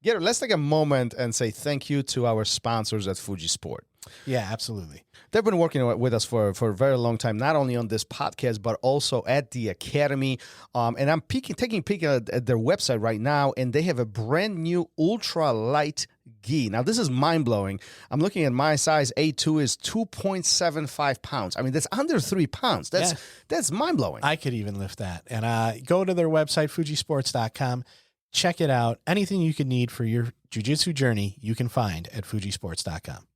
Garrett, let's take a moment and say thank you to our sponsors at Fuji Sport. Yeah, absolutely. They've been working with us for a very long time, not only on this podcast, but also at the Academy. And I'm taking a peek at their website right now, and they have a brand new ultra light gi. Now, this is mind-blowing. I'm looking at my size. A2 is 2.75 pounds. I mean, that's under 3 pounds. That's mind-blowing. I could even lift that. And go to their website, fujisports.com. Check it out. Anything you could need for your jiu-jitsu journey, you can find at fujisports.com.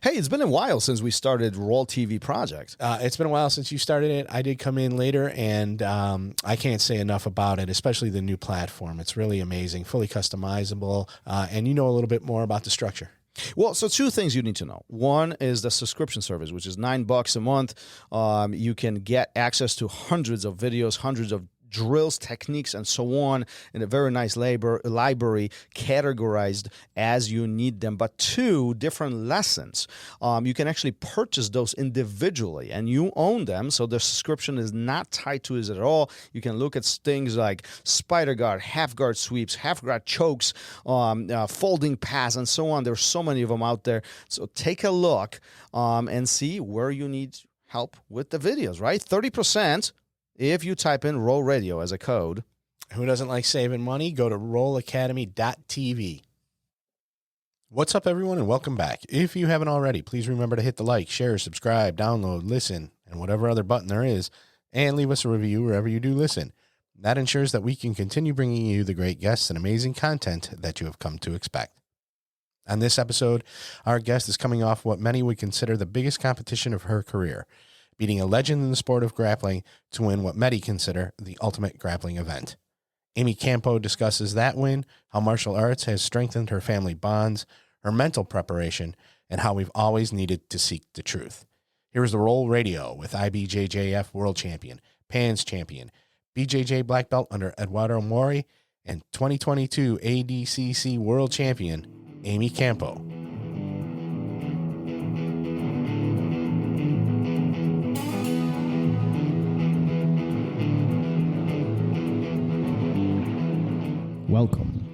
Hey, it's been a while since we started RŌL TV project. It's been a while since you started it. I did come in later, and I can't say enough about it, especially the new platform. It's really amazing, fully customizable, and you know a little bit more about the structure. Well, so two things you need to know. One is the subscription service, which is $9 a month. You can get access to hundreds of videos, hundreds of drills, techniques, and so on in a very nice library categorized as you need them. But two, different lessons. You can actually purchase those individually and you own them. So the subscription is not tied to it at all. You can look at things like spider guard, half guard sweeps, half guard chokes, folding pass, and so on. There's so many of them out there. So take a look and see where you need help with the videos, right? 30%. If you type in RŌL Radio as a code. Who doesn't like saving money? Go to rolacademy.tv. What's up, everyone, and welcome back. If you haven't already, please remember to hit the like, share, subscribe, download, listen, and whatever other button there is, and leave us a review wherever you do listen. That ensures that we can continue bringing you the great guests and amazing content that you have come to expect. On this episode, our guest is coming off what many would consider the biggest competition of her career, beating a legend in the sport of grappling to win what many consider the ultimate grappling event. Amy Campo discusses that win, how martial arts has strengthened her family bonds, her mental preparation, and how we've always needed to seek the truth. Here is the RŌL Radio with IBJJF World Champion, PANS Champion, BJJ Black Belt under Edwardo Mori, and 2022 ADCC World Champion, Amy Campo. Welcome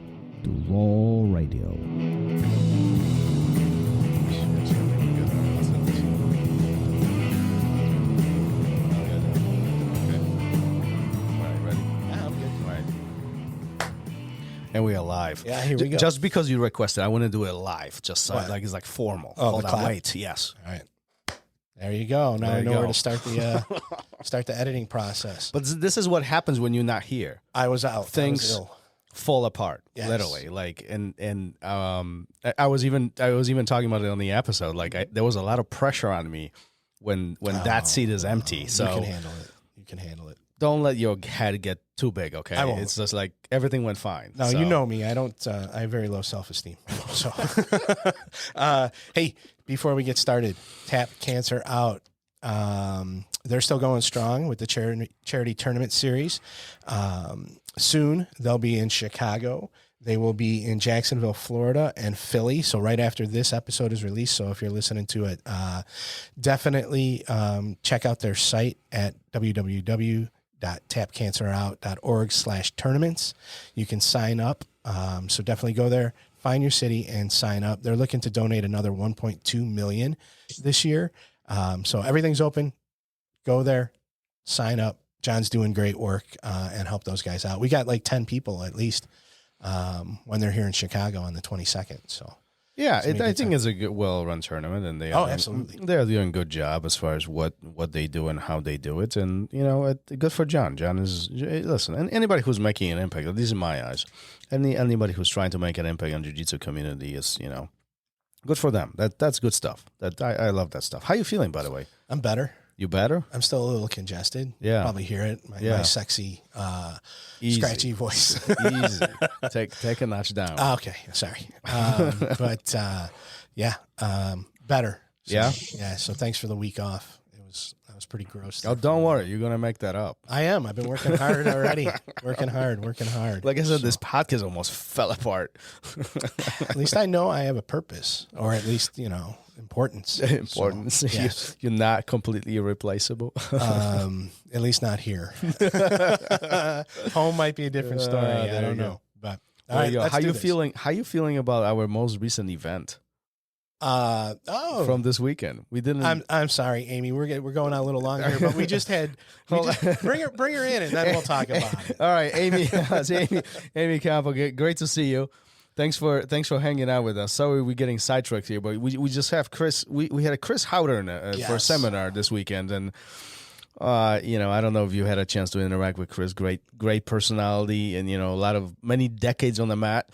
to RŌL Radio. And we are live. Yeah, here we go. Just because you requested, I want to do it live. Just so like it's like formal. Oh, hold the on, clap? wait. Yes. All right. There you go. Now There I you know go. where to start the editing process. But this is what happens when you're not here. I was out. Things I was ill. fall apart, Yes. literally. Like, I was even talking about it on the episode. Like, there was a lot of pressure on me when that seat is empty. So you can handle it. You can handle it. don't let your head get too big. Okay, I won't. It's just like everything went fine. No, So- you know me. I don't. I have very low self-esteem. So, hey, before we get started, Tap Cancer Out. They're still going strong with the charity tournament series. Soon they'll be in Chicago. They will be in Jacksonville, Florida, and Philly. So right after this episode is released. So if you're listening to it, definitely check out their site at www.tapcancerout.org/tournaments. You can sign up. So definitely go there, find your city, and sign up. They're looking to donate another $1.2 million this year. So everything's open. Go there, sign up. John's doing great work and help those guys out. We got like 10 people at least when they're here in Chicago on the 22nd. So Yeah, It's gonna be I good think time. it's a good, well-run tournament, and they Oh, are, absolutely. they're doing a good job as far as what they do and how they do it, and good for John. John is listen, and anybody who's making an impact, at least in my eyes, anybody who's trying to make an impact on the jiu-jitsu community is good for them. That's good stuff. I love that stuff. How you feeling, by the way? I'm better. You better? I'm still a little congested. Yeah. Probably hear it. My sexy, Easy. scratchy voice. Easy. Take a notch down. Okay. Sorry. Better. So, Yeah? Yeah. So thanks for the week off. That was pretty gross. Oh, don't worry. You're gonna make that up. I am. I've been working hard already. working hard. Like I said, this podcast almost fell apart. At least I know I have a purpose, or at least, importance. Importance. So, yes. You're not completely irreplaceable. At least not here. Home might be a different story. I there don't you go. know. But All right, let's How do you this. feeling? How you feeling about our most recent event from this weekend? We didn't. I'm sorry, Amy. We're going on a little long here, but we just had bring her in, and then we'll talk about it. All right, Amy. Amy Campo. Great to see you. Thanks for hanging out with us. Sorry we're getting sidetracked here, but we just have Chris. We had a Chris Haueter for a seminar this weekend, and I don't know if you had a chance to interact with Chris. Great personality, and many decades on the mat,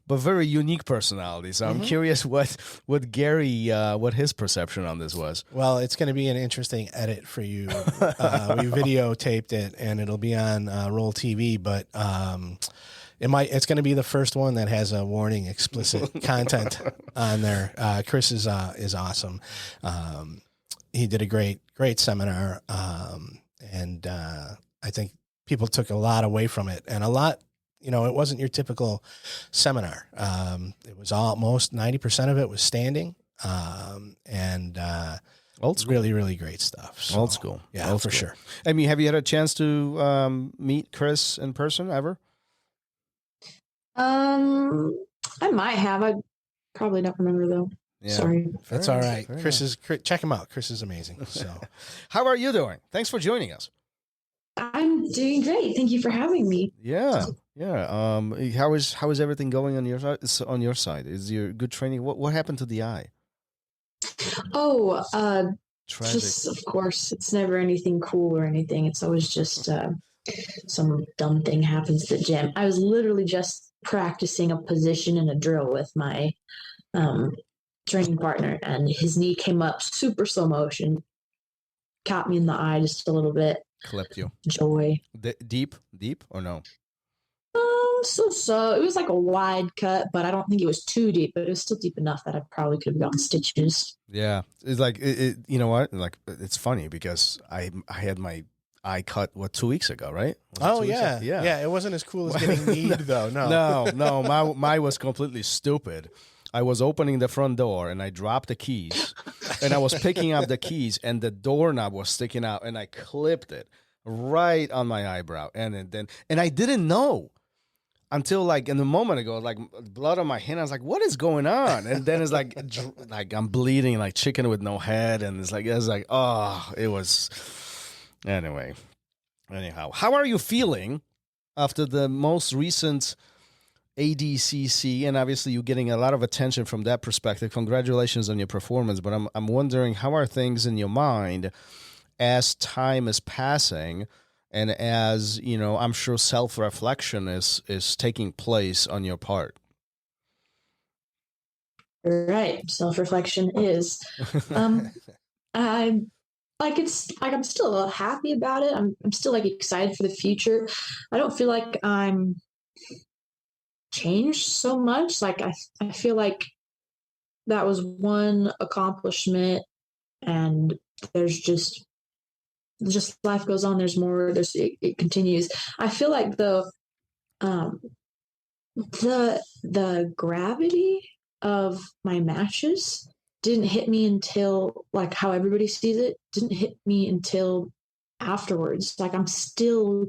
but very unique personality. So I'm curious what Gary what his perception on this was. Well, it's going to be an interesting edit for you. We videotaped it, and it'll be on RŌL TV, but. It's going to be the first one that has a warning, explicit content on there. Chris is awesome. He did a great seminar. And I think people took a lot away from it, and a lot, it wasn't your typical seminar. It was almost 90% of it was standing. And old school. Really, really great stuff. So, old school. Yeah, old for school. sure. I mean, have you had a chance to meet Chris in person ever? I might have. I probably don't remember though. Yeah. Sorry. That's all right. Chris, check him out. Chris is amazing. So, how are you doing? Thanks for joining us. I'm doing great. Thank you for having me. Yeah. How is everything going on your side? On your side, is your good training? What happened to the eye? Oh, Tragic. just of course, it's never anything cool or anything. It's always just some dumb thing happens at the gym. I was literally just practicing a position in a drill with my training partner, and his knee came up super slow motion, caught me in the eye just a little bit. Clipped you. Joy. Deep or no? So it was like a wide cut, but I don't think it was too deep, but it was still deep enough that I probably could have gotten stitches. Yeah. It's like, you know what? Like, it's funny because I had my eye cut 2 weeks ago, right? Yeah. It wasn't as cool as getting kneed though. No. My was completely stupid. I was opening the front door and I dropped the keys, and I was picking up the keys, and the doorknob was sticking out, and I clipped it right on my eyebrow, and I didn't know until like in the moment ago, like blood on my hand. I was like, "What is going on?" And then it's like I'm bleeding like chicken with no head, and it was. Anyway, anyhow, how are you feeling after the most recent ADCC? And obviously, you're getting a lot of attention from that perspective. Congratulations on your performance. But I'm wondering, how are things in your mind as time is passing, and as I'm sure self-reflection is taking place on your part. Right, self-reflection is. I'm still happy about it. I'm still like excited for the future. I don't feel like I'm changed so much. Like I feel like that was one accomplishment, and there's just life goes on. There's more. It continues. I feel like the gravity of my matches didn't hit me until, like how everybody sees it, didn't hit me until afterwards. Like I'm still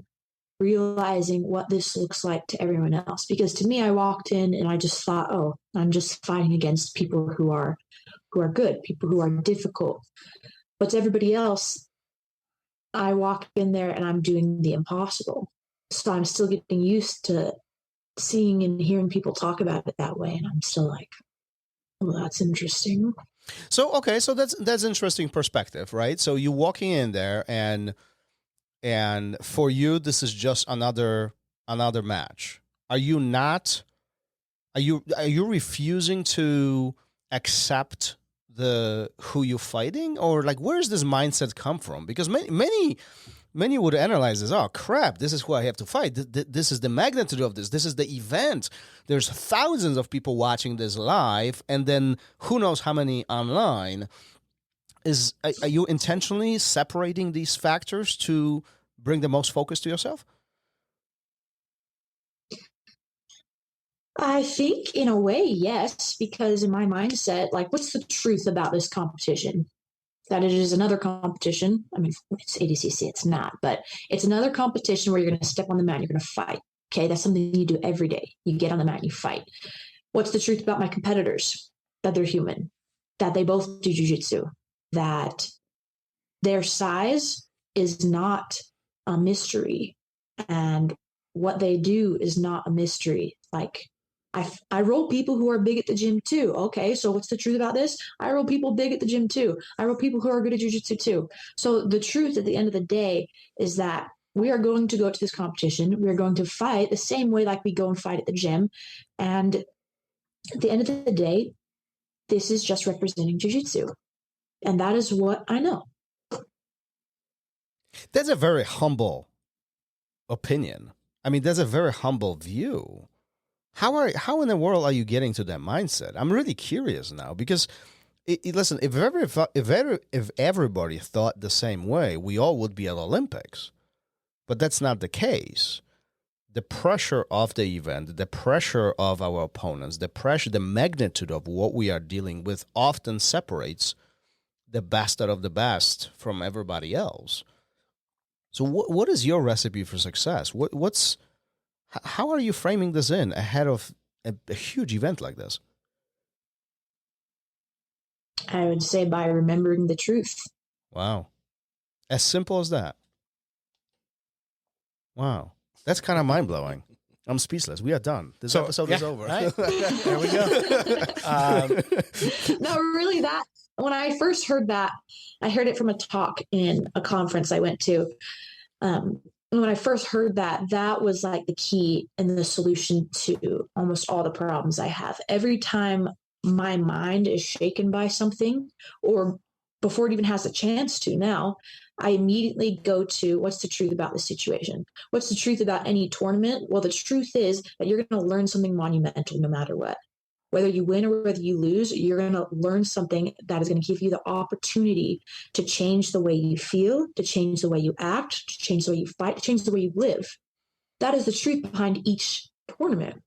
realizing what this looks like to everyone else, because to me, I walked in and I just thought, oh, I'm just fighting against people who are good, people who are difficult. But to everybody else, I walk in there and I'm doing the impossible. So I'm still getting used to seeing and hearing people talk about it that way, and I'm still like, oh, that's interesting. So that's interesting perspective, right? So you're walking in there, and for you, this is just another match. Are you refusing to accept who you're fighting, or like where does this mindset come from? Because many would analyze this. Oh crap! This is who I have to fight. This is the magnitude of this. This is the event. There's thousands of people watching this live, and then who knows how many online. Are you intentionally separating these factors to bring the most focus to yourself? I think in a way, yes, because in my mindset, like, what's the truth about this competition? That it is another competition. I mean, it's ADCC, it's not, but it's another competition where you're going to step on the mat, you're going to fight. Okay, that's something you do every day. You get on the mat and you fight. What's the truth about my competitors? That they're human, that they both do jiu-jitsu, that their size is not a mystery, and what they do is not a mystery. Like, I roll people who are big at the gym too. Okay, so what's the truth about this? I roll people big at the gym too. I roll people who are good at jiu-jitsu too. So the truth at the end of the day is that we are going to go to this competition. We are going to fight the same way like we go and fight at the gym. And at the end of the day, this is just representing jiu-jitsu. And that is what I know. That's a very humble opinion. I mean, that's a very humble view. How in the world are you getting to that mindset? I'm really curious now, because listen, if everybody thought the same way, we all would be at Olympics. But that's not the case. The pressure of the event, the pressure of our opponents, the pressure, the magnitude of what we are dealing with often separates the best out of the best from everybody else. So what is your recipe for success? How are you framing this in ahead of a huge event like this? I would say by remembering the truth. Wow. As simple as that. Wow. That's kind of mind-blowing. I'm speechless. We are done. This episode is over. Right. There we go. No, really, that when I first heard that, I heard it from a talk in a conference I went to. When I first heard that, that was like the key and the solution to almost all the problems I have. Every time my mind is shaken by something, or before it even has a chance to now, I immediately go to, what's the truth about the situation? What's the truth about any tournament? Well, the truth is that you're going to learn something monumental no matter what. Whether you win or whether you lose, you're going to learn something that is going to give you the opportunity to change the way you feel, to change the way you act, to change the way you fight, to change the way you live. That is the truth behind each tournament.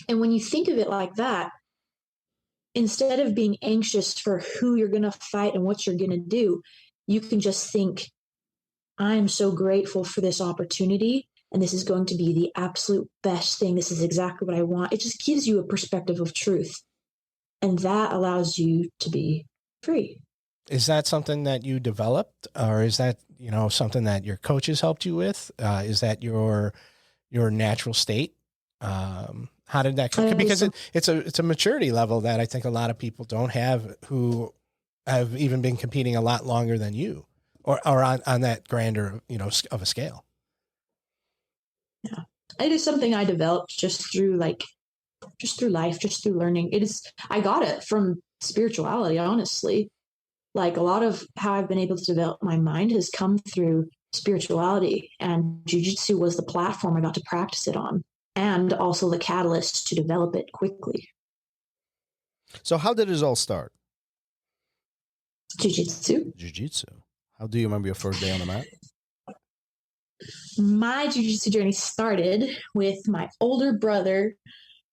And when you think of it like that, instead of being anxious for who you're going to fight and what you're going to do, you can just think, I am so grateful for this opportunity, and this is going to be the absolute best thing. This is exactly what I want. It just gives you a perspective of truth, and that allows you to be free. Is that something that you developed, or is that, something that your coaches helped you with? Is that your natural state? How did that come? Because it's a maturity level that I think a lot of people don't have, who have even been competing a lot longer than you, or on that grander, of a scale. Yeah. It is something I developed just through life, just through learning. I got it from spirituality, honestly. Like, a lot of how I've been able to develop my mind has come through spirituality, and jiu-jitsu was the platform I got to practice it on, and also the catalyst to develop it quickly. So how did it all start? Jiu-jitsu. Jiu-jitsu. How do you remember your first day on the mat? My jiu-jitsu journey started with my older brother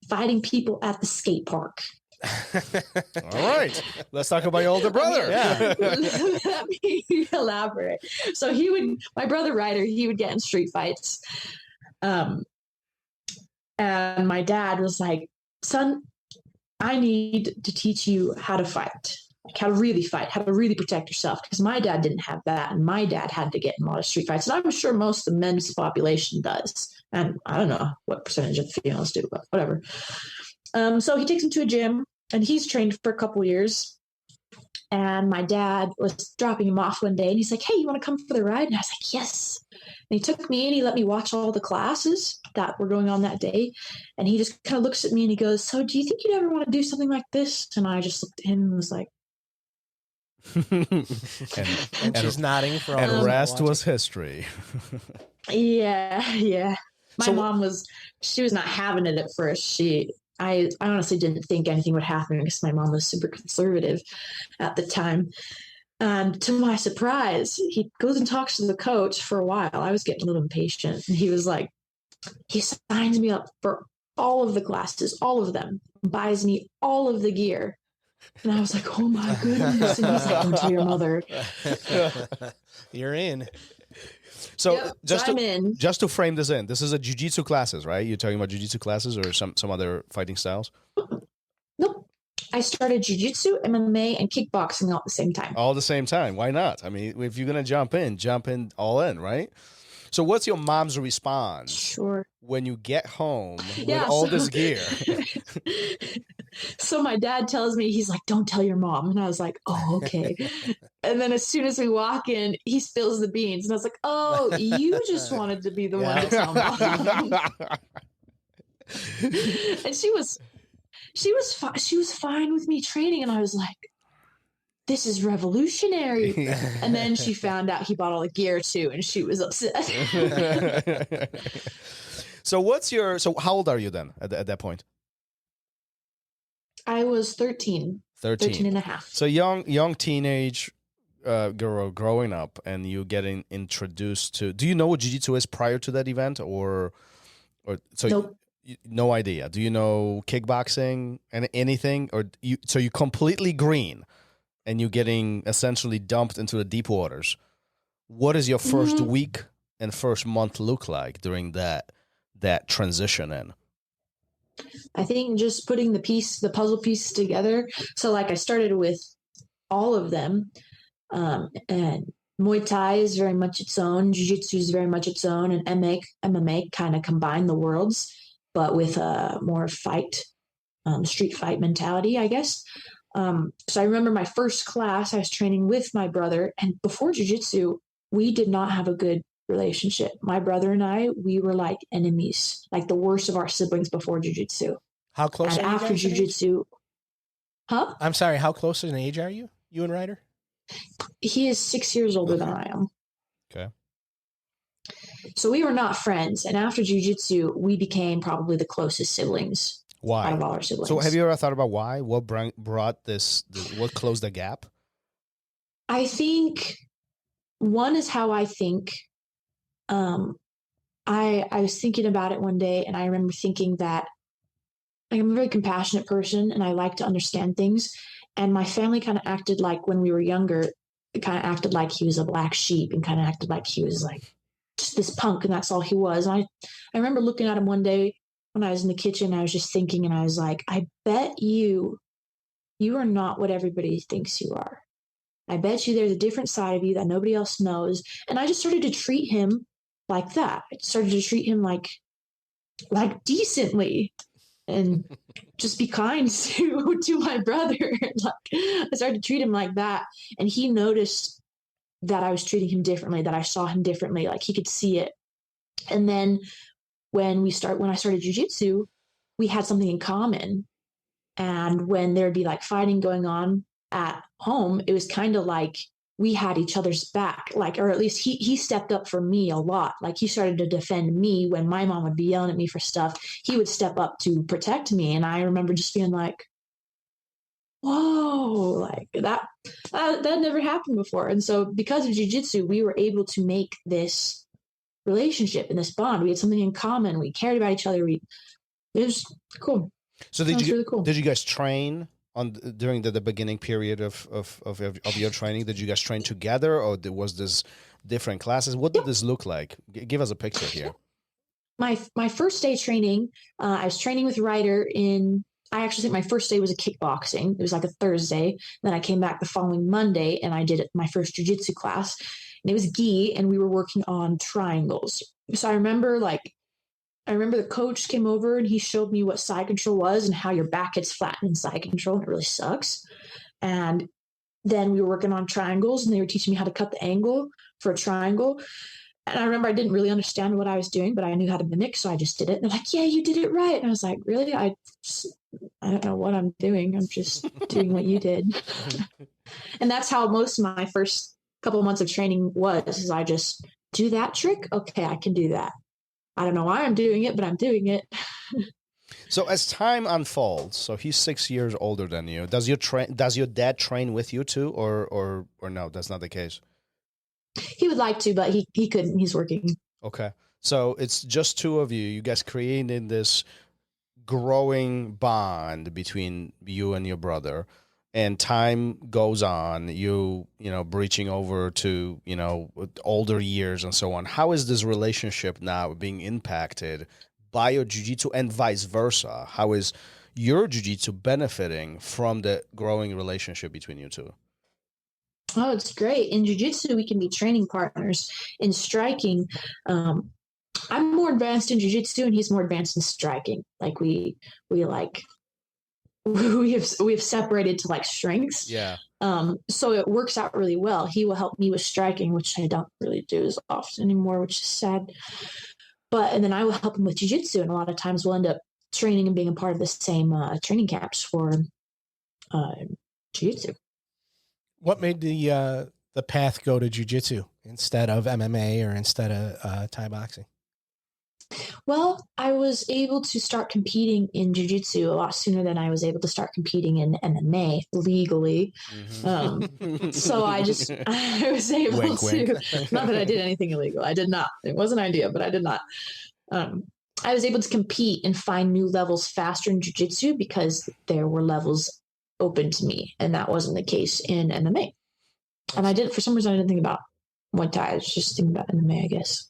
fighting people at the skate park. All right. Let's talk about your older brother. Yeah. Let me elaborate. So my brother Ryder, he would get in street fights. And my dad was like, son, I need to teach you how to fight. How to really fight, how to really protect yourself, because my dad didn't have that, and my dad had to get in a lot of street fights, and I'm sure most of the men's population does, and I don't know what percentage of the females do, but whatever. So he takes him to a gym, and he's trained for a couple years, and my dad was dropping him off one day, and he's like, hey, you want to come for the ride? And I was like, yes. And he took me and he let me watch all the classes that were going on that day, and he just kind of looks at me and he goes, so do you think you'd ever want to do something like this? And I just looked at him and was like, and she's nodding for all. And rest was history. Yeah. My mom was not having it at first. I honestly didn't think anything would happen because my mom was super conservative at the time. And to my surprise, he goes and talks to the coach for a while. I was getting a little impatient, and he was like, he signs me up for all of the classes, all of them, buys me all of the gear. And I was like, oh my goodness. And he's like, don't tell your mother. You're in. So Yep, I'm in. just to frame this in, this is a jiu-jitsu classes, right? You're talking about jiu-jitsu classes or some other fighting styles? Nope. I started jiu-jitsu, MMA, and kickboxing all at the same time. All at the same time. Why not? I mean, if you're going to jump in all in, right? So what's your mom's response Sure. when you get home with Yeah, all so- this gear? So my dad tells me, he's like, don't tell your mom. And I was like, oh, okay. And then as soon as we walk in, he spills the beans. And I was like, oh, you just wanted to be the one to tell mom. And she was fine with me training. And I was like, this is revolutionary. And then she found out he bought all the gear too. And she was upset. So how old are you then at that point? I was 13 and a half. So young teenage girl growing up, and you getting introduced to. Do you know what jiu-jitsu is prior to that event, or so? Nope. No idea. Do you know kickboxing and anything, or so you completely green, and you're getting essentially dumped into the deep waters. What does your first week and first month look like during that transition in? I think just putting the puzzle pieces together. So like I started with all of them. And Muay Thai is very much its own. Jiu-Jitsu is very much its own. And MMA kind of combine the worlds, but with a more street fight mentality, I guess. So I remember my first class, I was training with my brother. And before Jiu-Jitsu, we did not have a good relationship. My brother and I, we were like enemies, like the worst of our siblings before jiu-jitsu. How close And are you after guys in age? jiu-jitsu, I'm sorry, how close in age are you and Ryder? he is 6 years older than I am. Okay. So we were not friends. And after jiu-jitsu, we became probably the closest siblings out of Why? all our siblings. So have you ever thought about why? What brought this? What closed the gap? I think one is how I think. I was thinking about it one day, and I remember thinking that I'm a very compassionate person and I like to understand things. And my family kind of acted like when we were younger, it kind of acted like he was a black sheep and kind of acted like he was like just this punk and that's all he was. And I remember looking at him one day when I was in the kitchen, I was just thinking and I was like, I bet you are not what everybody thinks you are. I bet you there's a different side of you that nobody else knows. And I just started to treat him like that. I started to treat him like decently and just be kind to my brother. Like I started to treat him like that. And he noticed that I was treating him differently, that I saw him differently, like he could see it. And then when I started jiu-jitsu, we had something in common. And when there'd be like fighting going on at home, it was kind of like we had each other's back, like, or at least he stepped up for me a lot. Like he started to defend me when my mom would be yelling at me for stuff. He would step up to protect me. And I remember just being like, whoa, like that never happened before. And so because of jiu-jitsu, we were able to make this relationship and this bond. We had something in common. We cared about each other. It was cool. So really cool. Did you guys train during the beginning period of your training? Did you guys train together, or was this different classes? What did this look like? Give us a picture here. My first day training, I was training with Ryder I actually think my first day was a kickboxing. It was like a Thursday. Then I came back the following Monday and I did my first jiu-jitsu class, and it was gi, and we were working on triangles. So I remember the coach came over and he showed me what side control was and how your back gets flattened in side control, and it really sucks. And then we were working on triangles, and they were teaching me how to cut the angle for a triangle. And I remember I didn't really understand what I was doing, but I knew how to mimic, so I just did it. And they're like, yeah, you did it right. And I was like, really? I don't know what I'm doing. I'm just doing what you did. And that's how most of my first couple of months of training is I just do that trick. Okay, I can do that. I don't know why I'm doing it, but I'm doing it. So as time unfolds, so he's 6 years older than you. Does your dad train with you too, or no? That's not the case. He would like to, but he couldn't. He's working. Okay, so it's just two of you. You guys creating this growing bond between you and your brother. and time goes on, breaching over to, older years and so on. How is this relationship now being impacted by your jiu-jitsu and vice versa? How is your jiu-jitsu benefiting from the growing relationship between you two? Oh, it's great. In jiu-jitsu, we can be training partners. In striking, I'm more advanced in jiu-jitsu and he's more advanced in striking. Like we have separated to like strengths. Yeah. So it works out really well. He will help me with striking, which I don't really do as often anymore, which is sad. And then I will help him with jiu-jitsu, and a lot of times we'll end up training and being a part of the same training camps for jiu-jitsu. What made the path go to jiu-jitsu instead of MMA or instead of Thai boxing? Well, I was able to start competing in jiu-jitsu a lot sooner than I was able to start competing in MMA legally. Mm-hmm. So I was able Wink, to, wink. not that I did anything illegal. I did not. It was an idea, but I did not. I was able to compete and find new levels faster in jiu-jitsu because there were levels open to me, and that wasn't the case in MMA. And for some reason, I didn't think about Muay Thai. I was just thinking about MMA, I guess.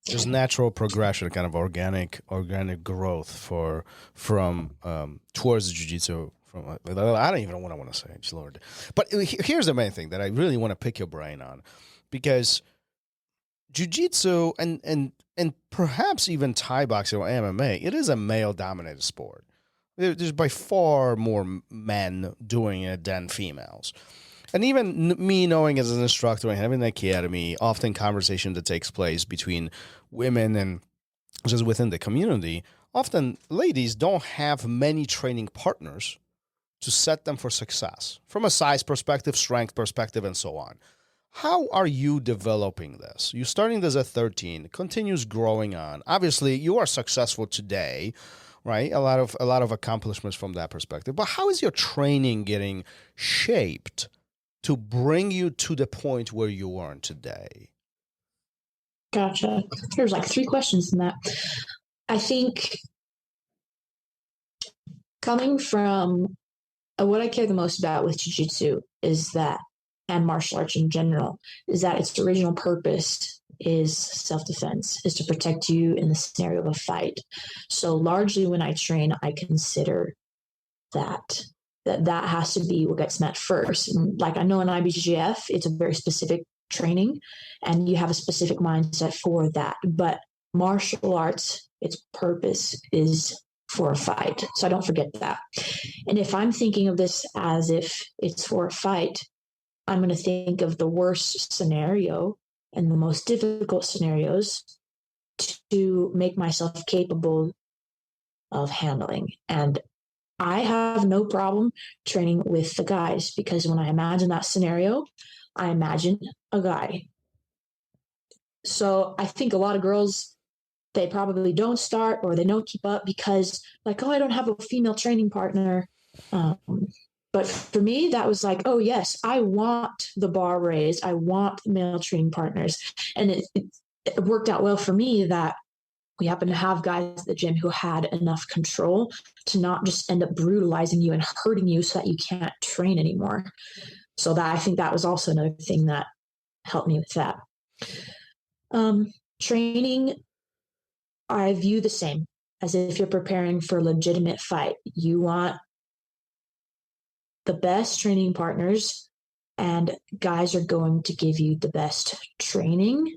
Just natural progression, kind of organic growth from towards jiu-jitsu. I don't even know what I want to say, just Lord. But here's the main thing that I really want to pick your brain on, because jiu-jitsu and perhaps even Thai boxing or MMA, it is a male-dominated sport. There's by far more men doing it than females. And even me knowing as an instructor and having an academy, often conversation that takes place between women and just within the community, often ladies don't have many training partners to set them for success from a size perspective, strength perspective, and so on. How are you developing this? You're starting this at 13, continues growing on. Obviously, you are successful today, right? A lot of accomplishments from that perspective. But how is your training getting shaped to bring you to the point where you are today? Gotcha. There's like 3 questions in that. I think coming from what I care the most about with jiu-jitsu is that, and martial arts in general, is that its original purpose is self-defense, is to protect you in the scenario of a fight. So largely when I train, I consider that has to be what gets met first. And like I know in IBJJF, it's a very specific training and you have a specific mindset for that. But martial arts, its purpose is for a fight. So I don't forget that. And if I'm thinking of this as if it's for a fight, I'm going to think of the worst scenario and the most difficult scenarios to make myself capable of handling. And I have no problem training with the guys because when I imagine that scenario, I imagine a guy. So I think a lot of girls, they probably don't start or they don't keep up because like, oh, I don't have a female training partner. But for me, that was like, oh, yes, I want the bar raised. I want male training partners. And it worked out well for me that we happened to have guys at the gym who had enough control to not just end up brutalizing you and hurting you so that you can't train anymore. So that I think that was also another thing that helped me with that. Training, I view the same as if you're preparing for a legitimate fight. You want the best training partners, and guys are going to give you the best training.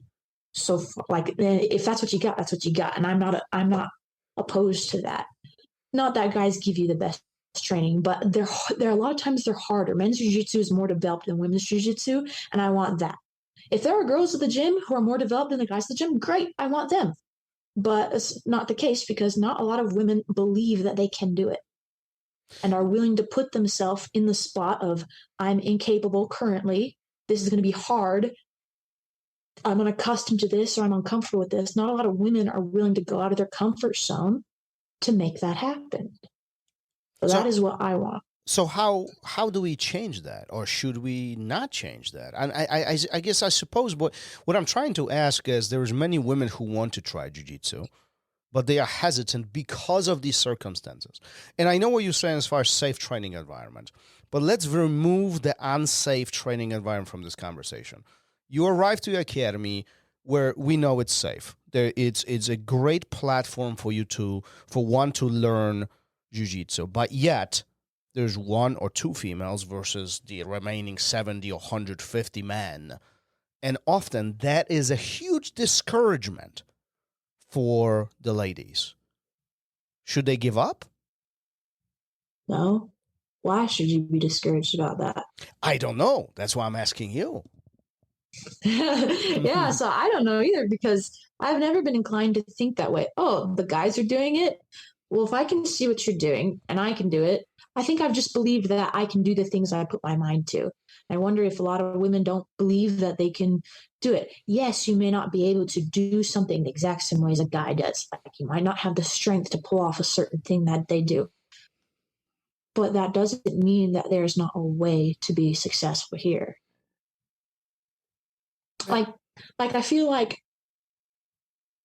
So like, if that's what you got, that's what you got. And I'm not opposed to that. Not that guys give you the best training, but there are a lot of times they're harder. Men's jiu-jitsu is more developed than women's jiu-jitsu, and I want that. If there are girls at the gym who are more developed than the guys at the gym, great, I want them. But it's not the case because not a lot of women believe that they can do it and are willing to put themselves in the spot of, I'm incapable currently. This is going to be hard. I'm unaccustomed to this or I'm uncomfortable with this. Not a lot of women are willing to go out of their comfort zone to make that happen. So that is what I want. So how do we change that, or should we not change that? And I guess I suppose what I'm trying to ask is there's many women who want to try jiu-jitsu, but they are hesitant because of these circumstances. And I know what you're saying as far as safe training environment, But let's remove the unsafe training environment from this conversation. You arrive to your academy where we know it's safe. It's a great platform for you to learn jiu-jitsu. But yet, there's 1 or 2 females versus the remaining 70 or 150 men. And often that is a huge discouragement for the ladies. Should they give up? No. Why should you be discouraged about that? I don't know. That's why I'm asking you. Yeah, so I don't know either, because I've never been inclined to think that way. Oh, the guys are doing it. Well, if I can see what you're doing and I can do it, I think I've just believed that I can do the things I put my mind to. I wonder if a lot of women don't believe that they can do it. Yes, you may not be able to do something the exact same way as a guy does. Like, you might not have the strength to pull off a certain thing that they do. But that doesn't mean that there's not a way to be successful here. Like I feel like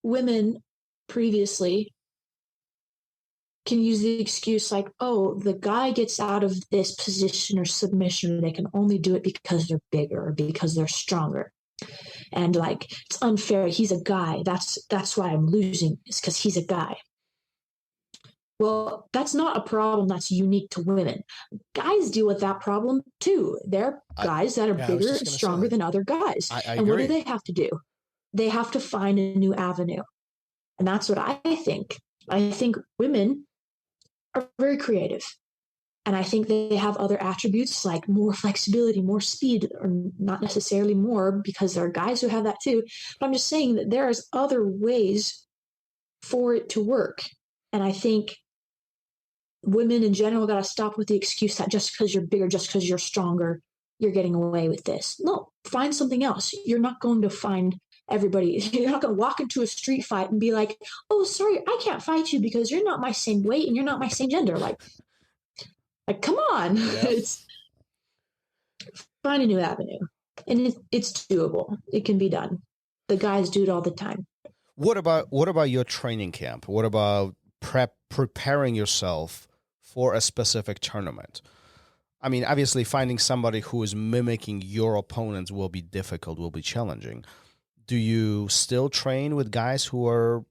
women previously can use the excuse like, oh, the guy gets out of this position or submission, or they can only do it because they're bigger or because they're stronger. And like, it's unfair. He's a guy. That's why I'm losing, is because he's a guy. Well, that's not a problem that's unique to women. Guys deal with that problem too. They're guys that are bigger and stronger than other guys. I and agree. What do they have to do? They have to find a new avenue. And that's what I think. I think women are very creative. And I think they have other attributes like more flexibility, more speed, or not necessarily more, because there are guys who have that too. But I'm just saying that there's other ways for it to work. And I think women in general got to stop with the excuse that just because you're bigger, just because you're stronger, you're getting away with this. No, find something else. You're not going to find everybody. You're not going to walk into a street fight and be like, oh, sorry, I can't fight you because you're not my same weight and you're not my same gender. Like come on. Yeah. It's find a new avenue. And it's doable. It can be done. The guys do it all the time. What about your training camp? What about preparing yourself for a specific tournament? I mean, obviously finding somebody who is mimicking your opponents will be difficult, will be challenging. Do you still train with guys who are,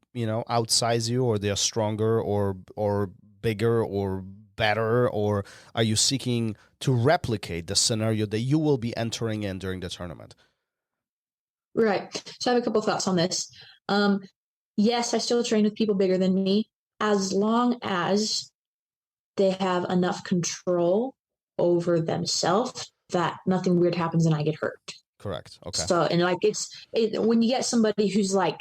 outsize you, or they're stronger or bigger or better, or are you seeking to replicate the scenario that you will be entering in during the tournament? Right. So I have a couple of thoughts on this. Yes, I still train with people bigger than me, as long as they have enough control over themselves that nothing weird happens and I get hurt. Correct. Okay. So, and like when you get somebody who's like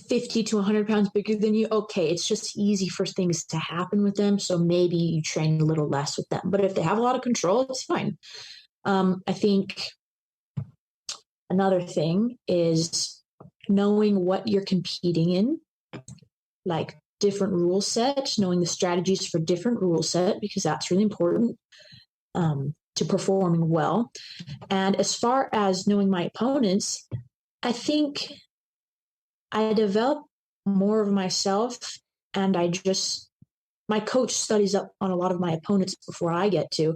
50 to 100 pounds bigger than you, okay, it's just easy for things to happen with them. So maybe you train a little less with them. But if they have a lot of control, it's fine. I think another thing is knowing what you're competing in, like different rule sets, knowing the strategies for different rule set, because that's really important to performing well. And as far as knowing my opponents, I think I develop more of myself, and my coach studies up on a lot of my opponents before I get to,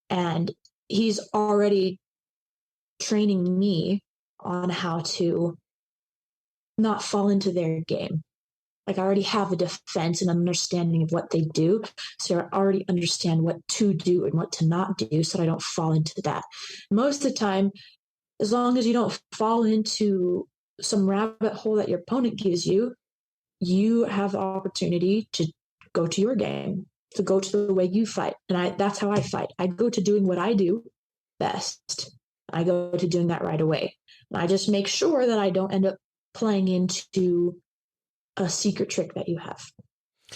and he's already training me on how to not fall into their game. Like, I already have a defense and understanding of what they do. So I already understand what to do and what to not do, so that I don't fall into that. Most of the time, as long as you don't fall into some rabbit hole that your opponent gives you, you have the opportunity to go to your game, to go to the way you fight. And that's how I fight. I go to doing what I do best. I go to doing that right away. And I just make sure that I don't end up playing into a secret trick that you have.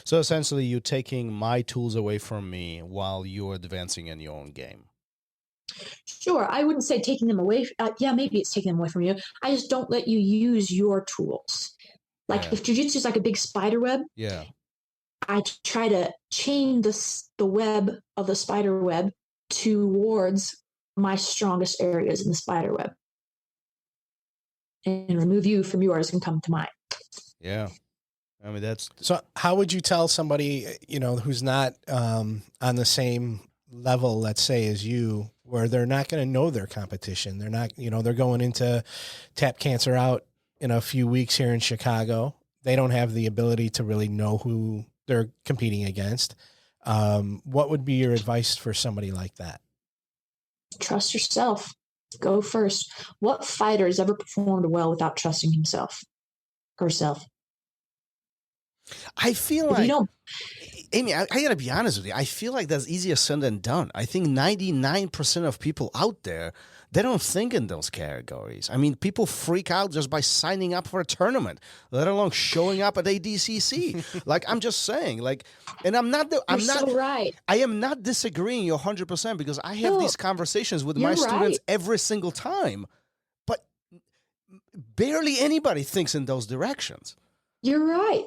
So essentially, you're taking my tools away from me while you're advancing in your own game. Sure. I wouldn't say taking them away. Yeah, maybe it's taking them away from you. I just don't let you use your tools. Like if jiu-jitsu is like a big spider web, I try to chain the web of the spider web towards my strongest areas in the spider web, and remove you from yours and come to mine. Yeah. I mean, that's... So how would you tell somebody, who's not on the same level, let's say, as you, where they're not going to know their competition. They're not, they're going into Tap Cancer Out in a few weeks here in Chicago. They don't have the ability to really know who they're competing against. What would be your advice for somebody like that? Trust yourself. Go first. What fighter has ever performed well without trusting himself? Herself. I feel like, Amy, I got to be honest with you. I feel like that's easier said than done. I think 99% of people out there, they don't think in those categories. I mean, people freak out just by signing up for a tournament, let alone showing up at ADCC. Like, I'm just saying, like, and I'm not right. I am not disagreeing you 100% because I have these conversations with my students every single time, but barely anybody thinks in those directions. You're right.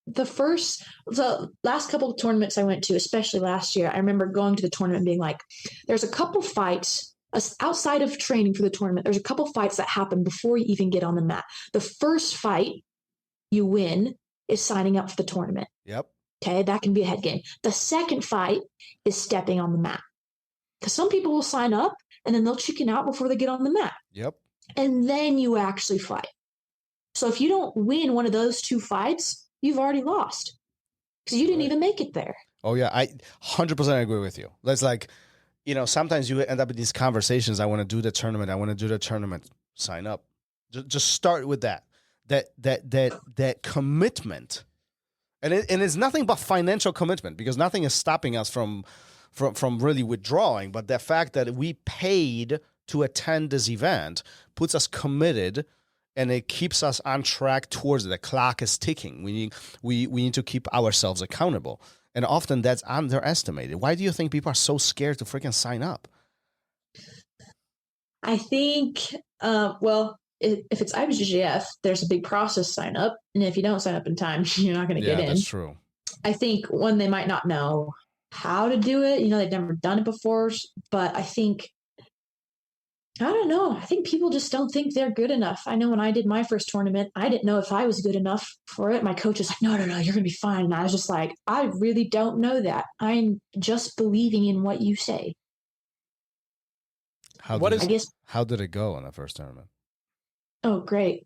The last couple of tournaments I went to, especially last year, I remember going to the tournament and being like, there's a couple fights outside of training for the tournament. There's a couple fights that happen before you even get on the mat. The first fight you win is signing up for the tournament. Yep. Okay. That can be a head game. The second fight is stepping on the mat, because some people will sign up and then they'll chicken out before they get on the mat. Yep. And then you actually fight. So if you don't win one of those two fights, you've already lost because you didn't even make it there. Oh, yeah. I 100% agree with you. That's like, sometimes you end up in these conversations. I want to do the tournament. Sign up. Just start with that commitment. And it's nothing but financial commitment, because nothing is stopping us from really withdrawing. But the fact that we paid to attend this event puts us committed, and it keeps us on track towards it. The clock is ticking. We need to keep ourselves accountable. And often that's underestimated. Why do you think people are so scared to freaking sign up? I think, if it's IBJJF, there's a big process sign up. And if you don't sign up in time, you're not going to get in. That's true. I think, one, they might not know how to do it. They've never done it before. But I think, I don't know. I think people just don't think they're good enough. I know when I did my first tournament, I didn't know if I was good enough for it. My coach was like, no, you're going to be fine. And I was just like, I really don't know that. I'm just believing in what you say. How did it go in the first tournament? Oh, great.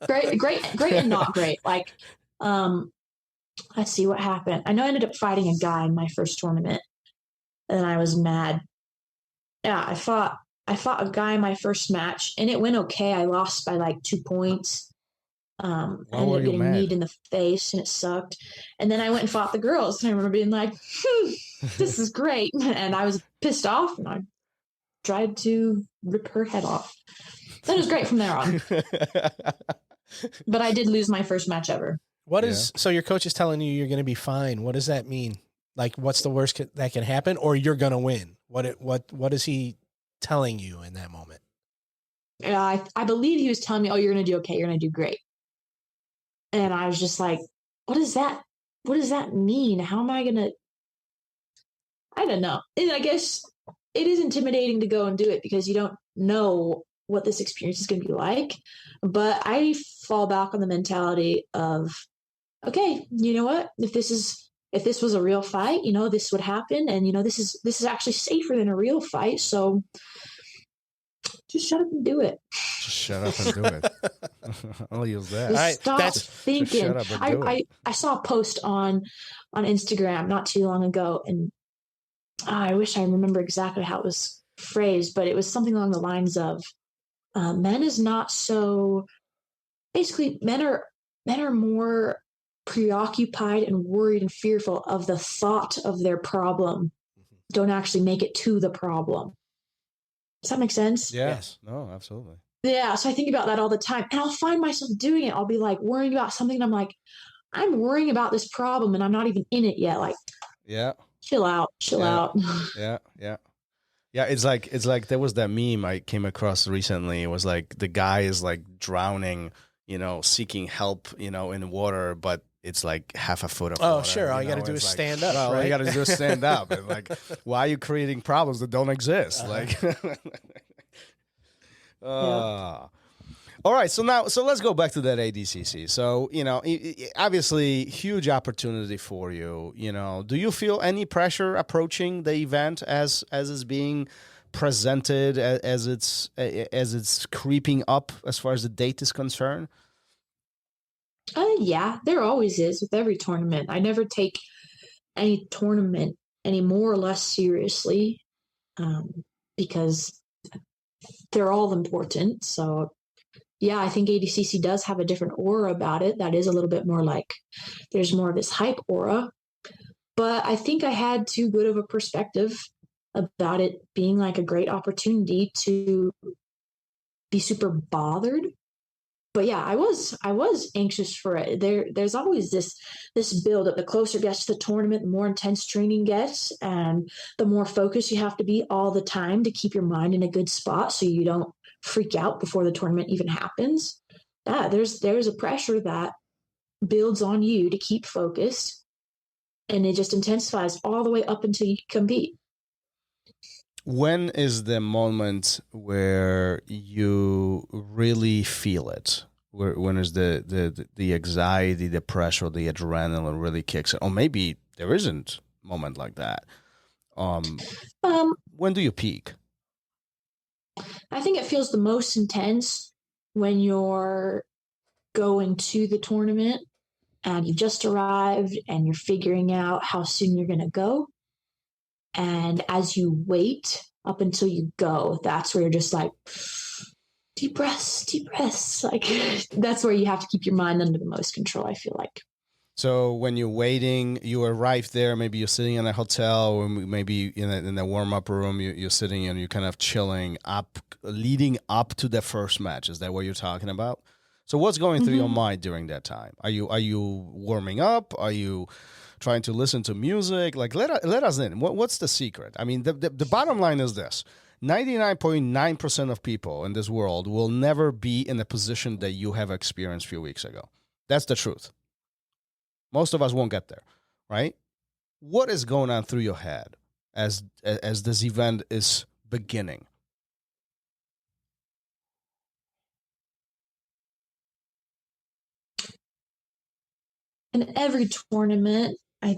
great and not great. Like, let's see what happened. I know I ended up fighting a guy in my first tournament, and I was mad. Yeah, I fought a guy in my first match, and it went okay. I lost by like 2 points. I ended up getting kneed in the face, and it sucked. And then I went and fought the girls, and I remember being like, this is great. And I was pissed off, and I tried to rip her head off. That was great from there on. But I did lose my first match ever. So your coach is telling you you're going to be fine. What does that mean? Like, what's the worst that can happen, or you're going to win? What is he telling you in that moment? I believe he was telling me, oh, you're going to do okay. You're going to do great. And I was just like, what does that mean? How am I going to, I don't know. And I guess it is intimidating to go and do it because you don't know what this experience is going to be like. But I fall back on the mentality of, okay, you know what? If this was a real fight, this would happen. And, this is actually safer than a real fight. So just shut up and do it. Just shut up and do it. I'll use that. Stop thinking. I saw a post on Instagram not too long ago, and I wish I remember exactly how it was phrased, but it was something along the lines of, men is not so, basically men are more preoccupied and worried and fearful of the thought of their problem. Don't actually make it to the problem. Does that make sense? Yes. No, absolutely. Yeah. So I think about that all the time, and I'll find myself doing it. I'll be like worrying about something, and I'm like, I'm worrying about this problem and I'm not even in it yet. Like, yeah, chill out. Yeah. It's like there was that meme I came across recently. It was like the guy is like drowning, seeking help, in water, but it's like half a foot of water. Oh, sure. All you got to do is stand up. All you got to do is stand up. And like, why are you creating problems that don't exist? Like, All right, so let's go back to that ADCC. So, obviously huge opportunity for you. Do you feel any pressure approaching the event as it's being presented, as it's creeping up as far as the date is concerned? Yeah, there always is with every tournament. I never take any tournament any more or less seriously, because they're all important. So yeah, I think ADCC does have a different aura about it. That is a little bit more like there's more of this hype aura. But I think I had too good of a perspective about it being like a great opportunity to be super bothered. But yeah, I was anxious for it. There's always this build up. The closer it gets to the tournament, the more intense training gets, and the more focused you have to be all the time to keep your mind in a good spot so you don't freak out before the tournament even happens. Yeah, there's a pressure that builds on you to keep focused, and it just intensifies all the way up until you compete. When is the moment where you really feel it? When is the anxiety, the pressure, the adrenaline really kicks in? Or maybe there isn't a moment like that. When do you peak? I think it feels the most intense when you're going to the tournament and you've just arrived and you're figuring out how soon you're going to go. And as you wait up until you go, that's where you're just like, deep breaths. Like, that's where you have to keep your mind under the most control, I feel like. So when you're waiting, you arrive there, maybe you're sitting in a hotel, or maybe in the warm-up room, you're sitting and you're kind of chilling up, leading up to the first match. Is that what you're talking about? So what's going through your mind during that time? Are you warming up? Are you trying to listen to music? Like, let us in. What's the secret? I mean, the bottom line is this. 99.9% of people in this world will never be in the position that you have experienced a few weeks ago. That's the truth. Most of us won't get there, right? What is going on through your head as this event is beginning? In every tournament, I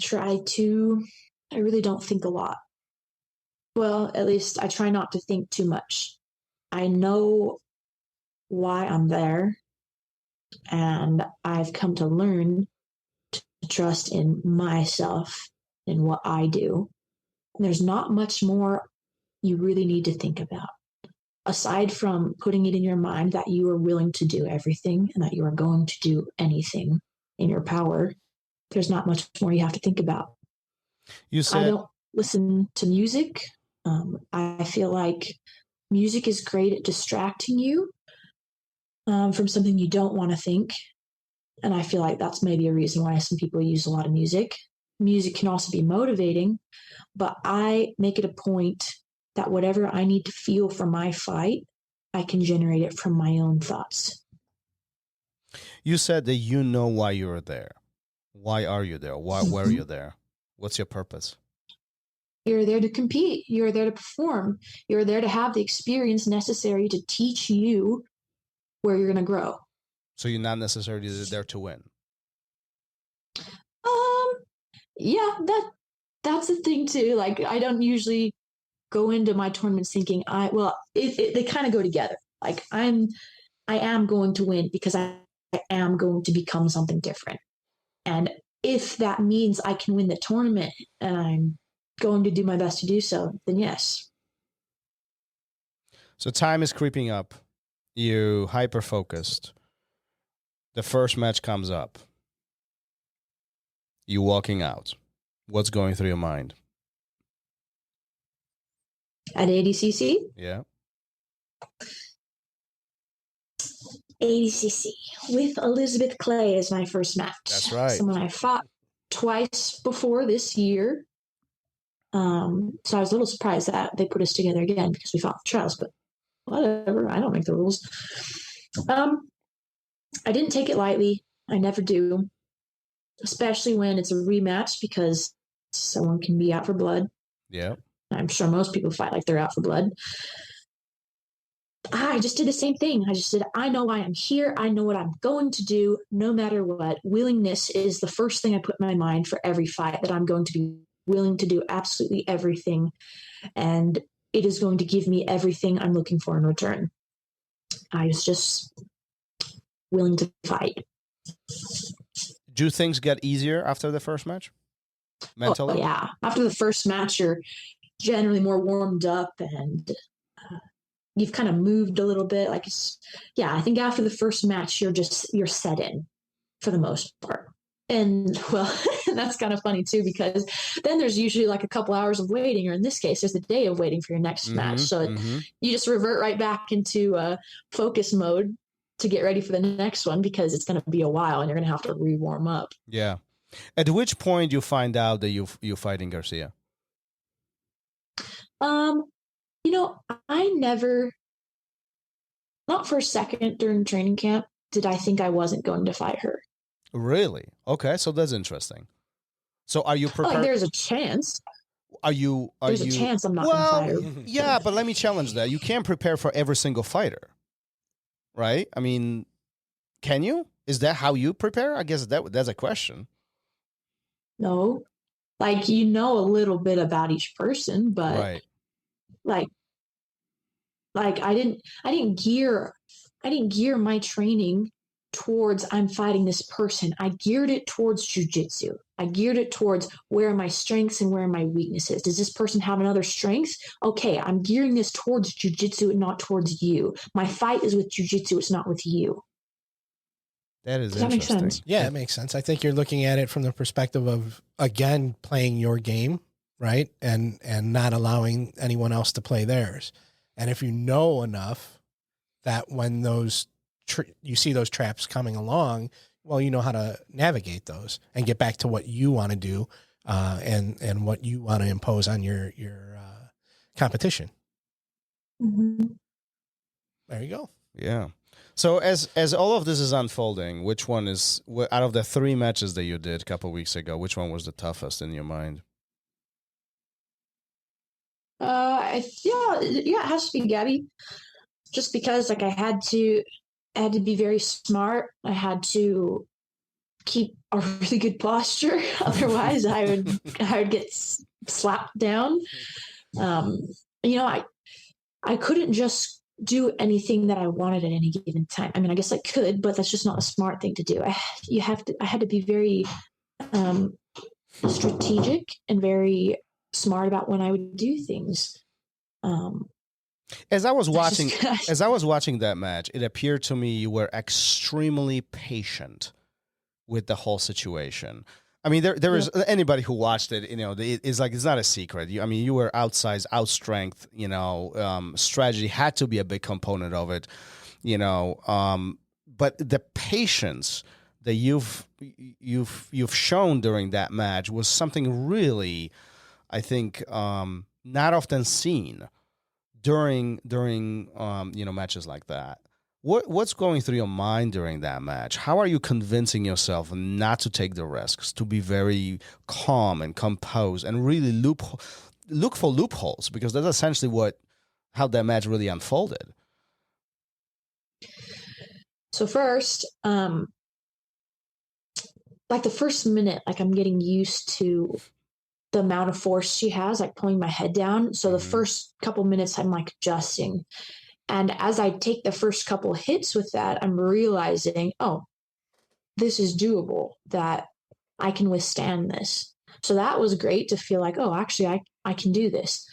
really don't think a lot. Well, at least I try not to think too much. I know why I'm there, and I've come to learn to trust in myself and what I do. And there's not much more you really need to think about. Aside from putting it in your mind that you are willing to do everything and that you are going to do anything in your power, there's not much more you have to think about. You said I don't listen to music. I feel like music is great at distracting you from something you don't want to think. And I feel like that's maybe a reason why some people use a lot of music. Music can also be motivating, but I make it a point that whatever I need to feel for my fight, I can generate it from my own thoughts. You said that you know why you're there. Why are you there? Why are you there? What's your purpose? You're there to compete. You're there to perform. You're there to have the experience necessary to teach you where you're going to grow. So you're not necessarily there to win. Yeah, that's the thing too. Like, I don't usually go into my tournaments thinking they kind of go together. Like, I am going to win because I am going to become something different. And if that means I can win the tournament and I'm going to do my best to do so, then yes. So time is creeping up. You hyper-focused. The first match comes up. You walking out. What's going through your mind? At ADCC? Yeah. ADCC with Elizabeth Clay as my first match. That's right. Someone I fought twice before this year. So I was a little surprised that they put us together again because we fought the trials, but whatever. I don't make the rules. I didn't take it lightly. I never do, especially when it's a rematch because someone can be out for blood. Yeah. I'm sure most people fight like they're out for blood. I just did the same thing. I just said, I know why I'm here. I know what I'm going to do no matter what. Willingness is the first thing I put in my mind for every fight, that I'm going to be willing to do absolutely everything. And it is going to give me everything I'm looking for in return. I was just willing to fight. Do things get easier after the first match? Mentally? Oh, yeah. After the first match, you're generally more warmed up and you've kind of moved a little bit. Like, I think after the first match, you're set in for the most part. And well, that's kind of funny too, because then there's usually like a couple hours of waiting, or in this case, there's a day of waiting for your next match. So you just revert right back into focus mode to get ready for the next one, because it's going to be a while and you're going to have to re-warm up. Yeah. At which point you find out that you're fighting Garcia? I never, not for a second during training camp, did I think I wasn't going to fight her. Really? Okay, so that's interesting. So are you prepared? Like, there's a chance. There's a chance I'm not going to fight her. Yeah, but let me challenge that. You can't prepare for every single fighter, right? I mean, can you? Is that how you prepare? I guess that's a question. No, like, a little bit about each person, but right. like I didn't gear my training towards I'm fighting this person. I geared it towards jiu-jitsu. I geared it towards where are my strengths and where are my weaknesses. Does this person have another strength? Okay, I'm gearing this towards jiu-jitsu and not towards you. My fight is with jiu-jitsu, it's not with you. That is Does that interesting. make sense? Yeah, it makes sense. I think you're looking at it from the perspective of, again, playing your game, right? And not allowing anyone else to play theirs. And if you know enough that when you see those traps coming along, well, you know how to navigate those and get back to what you want to do, and what you want to impose on your competition. Mm-hmm. There you go. Yeah. So as all of this is unfolding, which one is, out of the 3 matches that you did a couple of weeks ago, which one was the toughest in your mind? It has to be Gabby, just because like I had to be very smart. I had to keep a really good posture, otherwise I would get slapped down. I couldn't just do anything that I wanted at any given time. I mean, I guess I could, but that's just not a smart thing to do. I had to be very strategic and very smart about when I would do things. As I was watching that match, it appeared to me you were extremely patient with the whole situation. I mean, there is anybody who watched it, it's like, it's not a secret. You were outsized, outstrength, strategy had to be a big component of it, but the patience that you've shown during that match was something really, I think, not often seen during matches like that. What's going through your mind during that match? How are you convincing yourself not to take the risks, to be very calm and composed, and really look for loopholes? Because that's essentially how that match really unfolded. So first, like the first minute, like I'm getting used to the amount of force she has, like pulling my head down. So the first couple minutes, I'm like adjusting. And as I take the first couple hits with that, I'm realizing, oh, this is doable, that I can withstand this. So that was great to feel like, oh, actually, I can do this.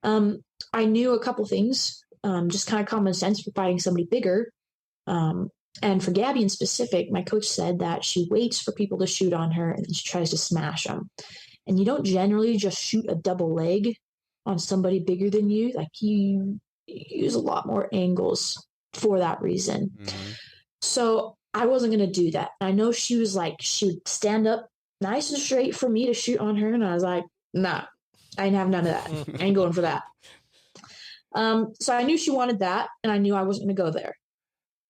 I knew a couple things, just kind of common sense for fighting somebody bigger. And for Gabby in specific, my coach said that she waits for people to shoot on her and then she tries to smash them. And you don't generally just shoot a double leg on somebody bigger than you. Like, you use a lot more angles for that reason. Mm-hmm. So I wasn't going to do that. I know she was like, she would stand up nice and straight for me to shoot on her. And I was like, nah, I didn't have none of that. I ain't going for that. So I knew she wanted that, and I knew I wasn't going to go there.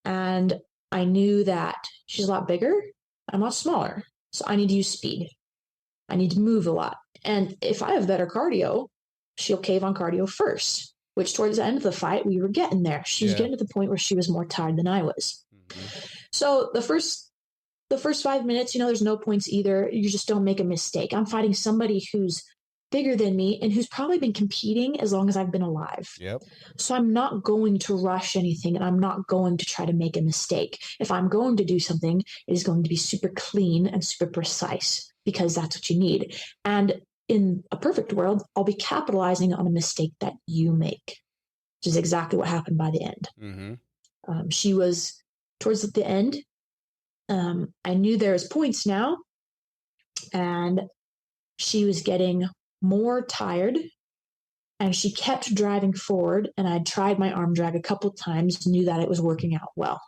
And I knew that she's a lot bigger. I'm a lot smaller. So I need to use speed. I need to move a lot. And if I have better cardio, she'll cave on cardio first. which towards the end of the fight, we were getting there. She was getting to the point where she was more tired than I was. So the first 5 minutes, there's no points either. You just don't make a mistake. I'm fighting somebody who's bigger than me and who's probably been competing as long as I've been alive. Yep. So I'm not going to rush anything, and I'm not going to try to make a mistake. If I'm going to do something, it is going to be super clean and super precise, because that's what you need. And in a perfect world, I'll be capitalizing on a mistake that you make, which is exactly what happened by the end. She was towards the end. I knew there was points now, and she was getting more tired, and she kept driving forward, and I tried my arm drag a couple of times, knew that it was working out well.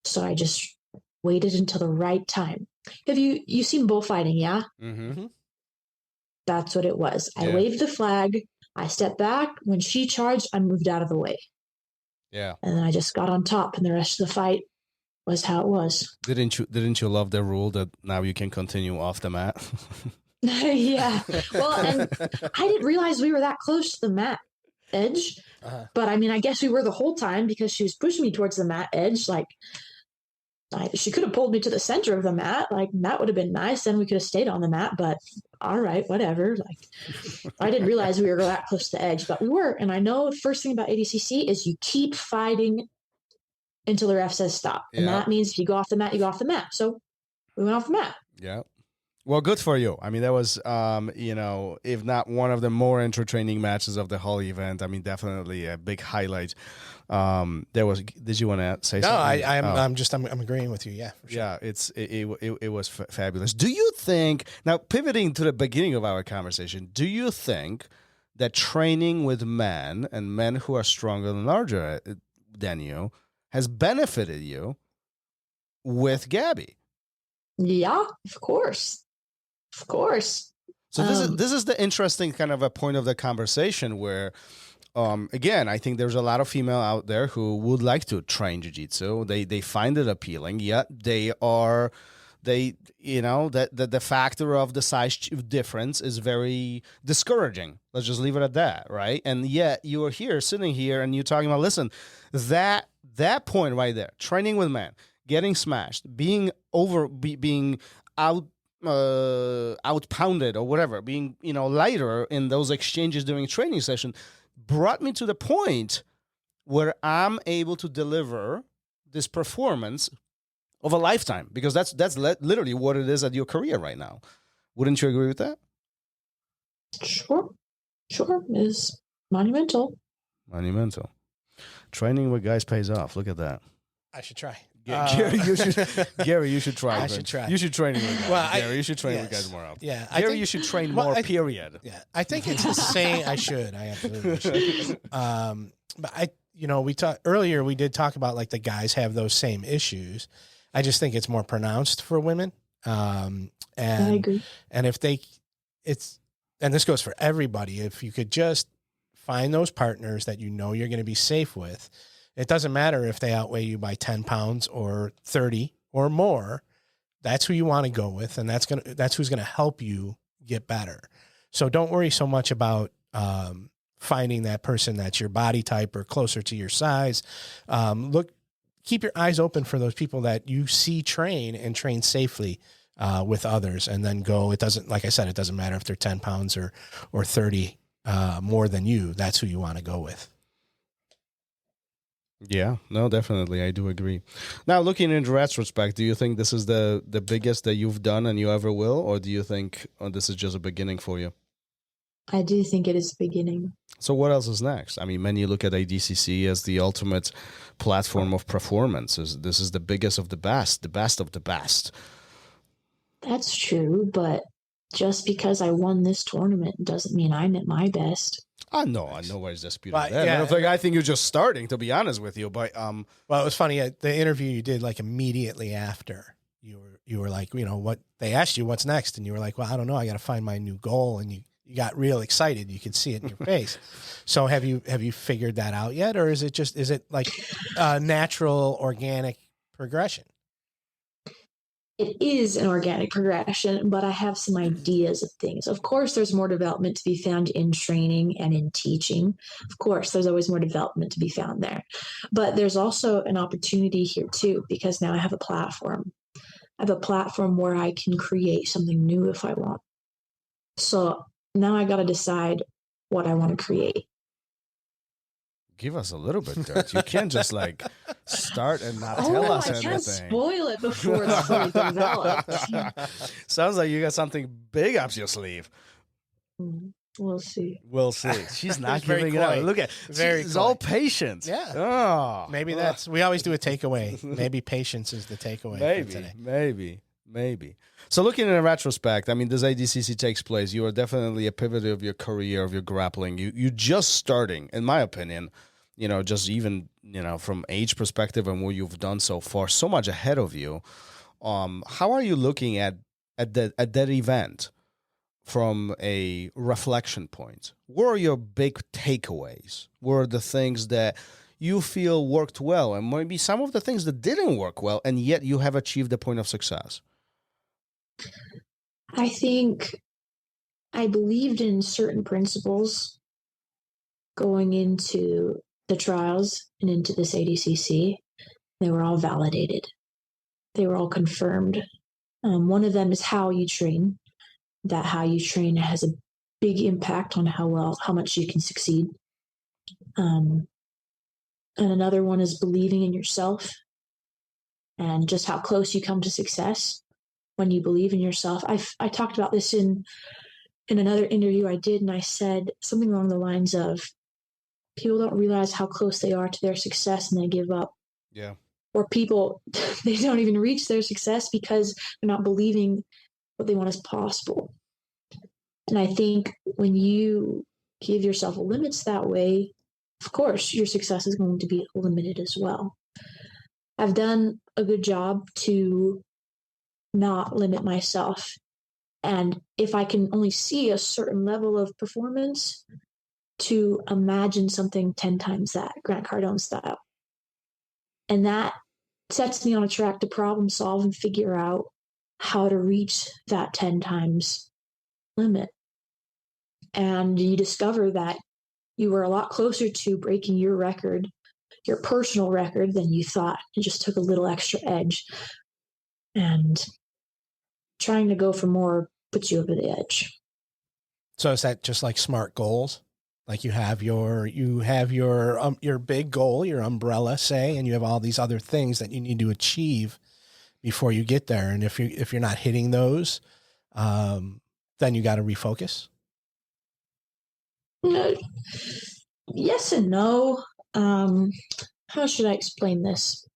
So I just waited until the right time. Have you've seen bullfighting, yeah? That's what it was. I waved the flag, I stepped back. When she charged, I moved out of the way. Yeah. And then I just got on top, and the rest of the fight was how it was. Didn't you love the rule that now you can continue off the mat? Yeah. Well, and I didn't realize we were that close to the mat edge. But I mean, I guess we were the whole time, because she was pushing me towards the mat edge. Like, she could have pulled me to the center of the mat. Like, that would have been nice. Then we could have stayed on the mat, but all right, whatever. Like, I didn't realize we were that close to the edge, but we were. And I know the first thing about ADCC is you keep fighting until the ref says stop. And that means if you go off the mat, you go off the mat. So we went off the mat. Yeah. Well, good for you. I mean, that was, if not one of the more entertaining matches of the whole event. I mean, definitely a big highlight. Did you want to say something? No, I'm agreeing with you. Yeah. For sure. Yeah. It was fabulous. Do you think, now pivoting to the beginning of our conversation, do you think that training with men and men who are stronger and larger than you has benefited you with Gabby? Yeah, of course. Of course. So this is the interesting kind of a point of the conversation where, again, I think there's a lot of female out there who would like to train jiu-jitsu. They find it appealing, yet the factor of the size difference is very discouraging. Let's just leave it at that, right? And yet you are here, sitting here, and you're talking about, listen, that point right there, training with men, getting smashed, being out-pounded or whatever, being, lighter in those exchanges during training session, brought me to the point where I'm able to deliver this performance of a lifetime, because that's literally what it is at your career right now. Wouldn't you agree with that? Sure. Is monumental. Training with guys pays off. Look at that. I should try. Gary, you should try. I should try. You should train with guys. Well, Gary, you should train with guys more often. Yeah, Gary, you should train more. Period. Yeah, I think it's the same. I absolutely should. But we talked earlier. We did talk about like the guys have those same issues. I just think it's more pronounced for women. And I agree. And and this goes for everybody. If you could just find those partners that you're going to be safe with. It doesn't matter if they outweigh you by 10 pounds or 30 or more. That's who you want to go with, and that's who's going to help you get better. So don't worry so much about finding that person that's your body type or closer to your size. Keep your eyes open for those people that you see train and train safely with others, and then go. It doesn't, like I said, it doesn't matter if they're 10 pounds or 30 more than you. That's who you want to go with. Yeah, no, definitely. I do agree. Now, looking in retrospect, do you think this is the biggest that you've done and you ever will? Or do you think this is just a beginning for you? I do think it is the beginning. So what else is next? I mean, many look at ADCC as the ultimate platform of performance. This is the biggest of the best of the best. That's true, but just because I won this tournament doesn't mean I'm at my best. Nobody's disputing that. Yeah. I think you're just starting, to be honest with you. But well, it was funny. The interview you did like immediately after, you were like, what they asked you, what's next, and you were like, well, I don't know. I got to find my new goal, and you got real excited. You could see it in your face. So have you figured that out yet, or is it like a natural, organic progression? it is an organic progression, but I have some ideas of things. Of course, there's more development to be found in training and in teaching. Of course, there's always more development to be found there. But there's also an opportunity here too, because now I have a platform. I have a platform where I can create something new if I want. So now I got to decide what I want to create. Give us a little bit, Dirt. You can't just like start and not tell us I anything. can't spoil it before it's fully developed. Sounds like you got something big up your sleeve. We'll see. We'll see. She's not Very giving it up. coy. Look at Very she's coy. all patience. Yeah. Oh, Maybe that's, we always do a takeaway. Maybe patience is the takeaway for today. Maybe. So looking in retrospect, I mean, this ADCC takes place. You are definitely a pivot of your career, of your grappling. You just starting, in my opinion, just even, from age perspective and what you've done so far, so much ahead of you. How are you looking at that event from a reflection point? What are your big takeaways? What are the things that you feel worked well, and maybe some of the things that didn't work well, and yet you have achieved the point of success? I think I believed in certain principles going into the trials and into this ADCC. They were all validated. They were all confirmed. One of them is how you train. That how you train has a big impact on how much you can succeed. And another one is believing in yourself and just how close you come to success when you believe in yourself. I talked about this in another interview I did, and I said something along the lines of, people don't realize how close they are to their success and they give up. Yeah. Or people, they don't even reach their success because they're not believing what they want is possible. And I think when you give yourself limits that way, of course, your success is going to be limited as well. I've done a good job to not limit myself. And if I can only see a certain level of performance, to imagine something 10 times that, Grant Cardone style. And that sets me on a track to problem solve and figure out how to reach that 10 times limit. And you discover that you were a lot closer to breaking your record, your personal record, than you thought. It just took a little extra edge. And trying to go for more puts you over the edge. So is that just like SMART goals? Like you have your big goal, your umbrella, say, and you have all these other things that you need to achieve before you get there. And if you're not hitting those, then you got to refocus. Yes and no. How should I explain this?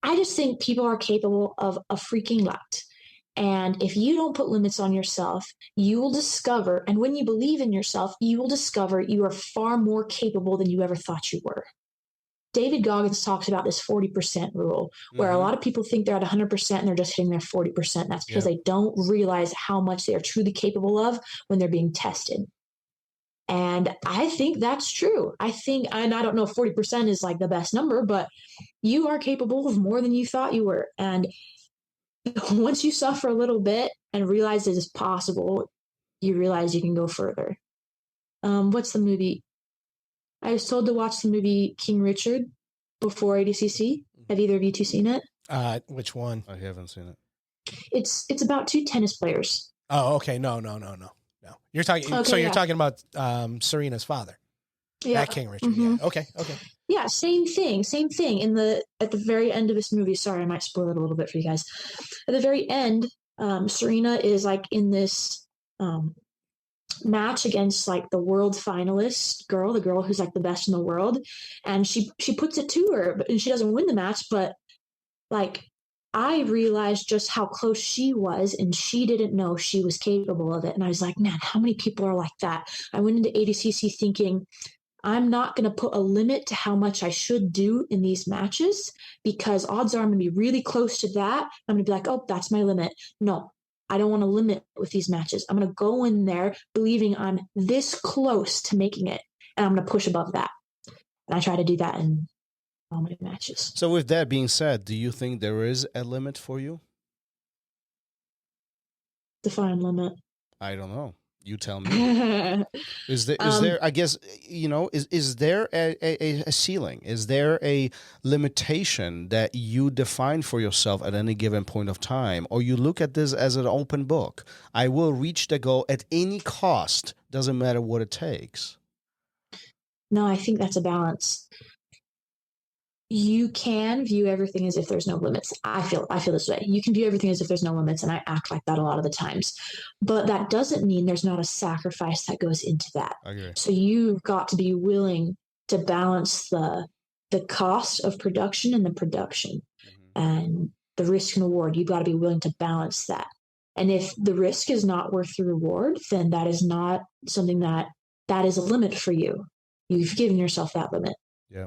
I just think people are capable of a freaking lot. And if you don't put limits on yourself, you will discover, and when you believe in yourself, you will discover you are far more capable than you ever thought you were. David Goggins talks about this 40% rule, where a lot of people think they're at 100% and they're just hitting their 40%. That's because they don't realize how much they are truly capable of when they're being tested. And I think that's true. And I don't know if 40% is like the best number, but you are capable of more than you thought you were. And once you suffer a little bit and realize it is possible, you realize you can go further. What's the movie? I was told to watch the movie King Richard before ADCC. Have either of you two seen it? Which one? I haven't seen it. It's about two tennis players. Oh, okay. No. You're talking. Okay, so you're talking about Serena's father. Yeah. That King Richard. Mm-hmm. Yeah. Okay. Yeah, same thing. At the very end of this movie, sorry, I might spoil it a little bit for you guys. At the very end, Serena is like in this match against like the world finalist girl, the girl who's like the best in the world, and she puts it to her, and she doesn't win the match, but like I realized just how close she was, and she didn't know she was capable of it. And I was like, man, how many people are like that? I went into ADCC thinking, I'm not going to put a limit to how much I should do in these matches, because odds are I'm going to be really close to that. I'm going to be like, oh, that's my limit. No, I don't want to limit with these matches. I'm going to go in there believing I'm this close to making it, and I'm going to push above that. And I try to do that in all my matches. So with that being said, do you think there is a limit for you? Define limit. I don't know. You tell me. Is there, I guess, is there a ceiling? Is there a limitation that you define for yourself at any given point of time? Or you look at this as an open book? I will reach the goal at any cost. Doesn't matter what it takes. No, I think that's a balance. You can view everything as if there's no limits. I feel this way. You can view everything as if there's no limits, and I act like that a lot of the times. But that doesn't mean there's not a sacrifice that goes into that. I agree. So you've got to be willing to balance the cost of production and the production, and the risk and reward. You've got to be willing to balance that. And if the risk is not worth the reward, then that is not something that is a limit for you. You've given yourself that limit. Yeah.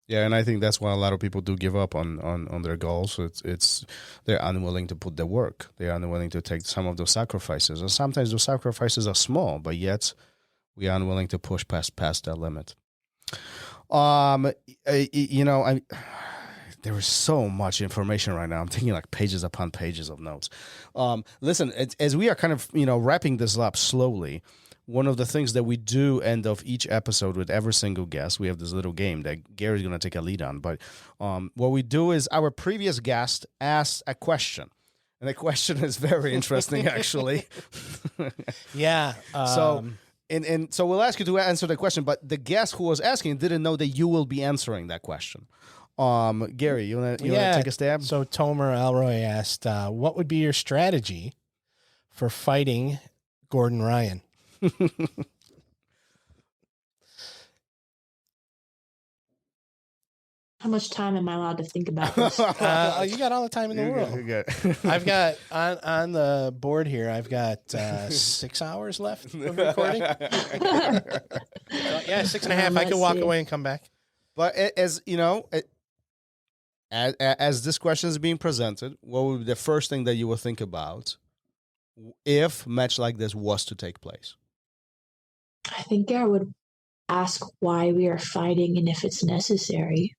Yeah, and I think that's why a lot of people do give up on their goals. It's they're unwilling to put the work. They're unwilling to take some of those sacrifices. And sometimes those sacrifices are small, but yet we are unwilling to push past that limit. There is so much information right now. I'm taking like pages upon pages of notes. Listen, as we are kind of, wrapping this up slowly, one of the things that we do end of each episode with every single guest, we have this little game that Gary's going to take a lead on. But what we do is our previous guest asked a question. And the question is very interesting, actually. Yeah. So we'll ask you to answer the question, but the guest who was asking didn't know that you will be answering that question. Gary, you want to take a stab? So Tomer Alroy asked, what would be your strategy for fighting Gordon Ryan? How much time am I allowed to think about this? You got all the time in the world. You're good. I've got on the board here. I've got 6 hours left of recording. 6.5. I can walk away and come back. But as as this question is being presented, what would be the first thing that you would think about if a match like this was to take place? I think I would ask why we are fighting and if it's necessary.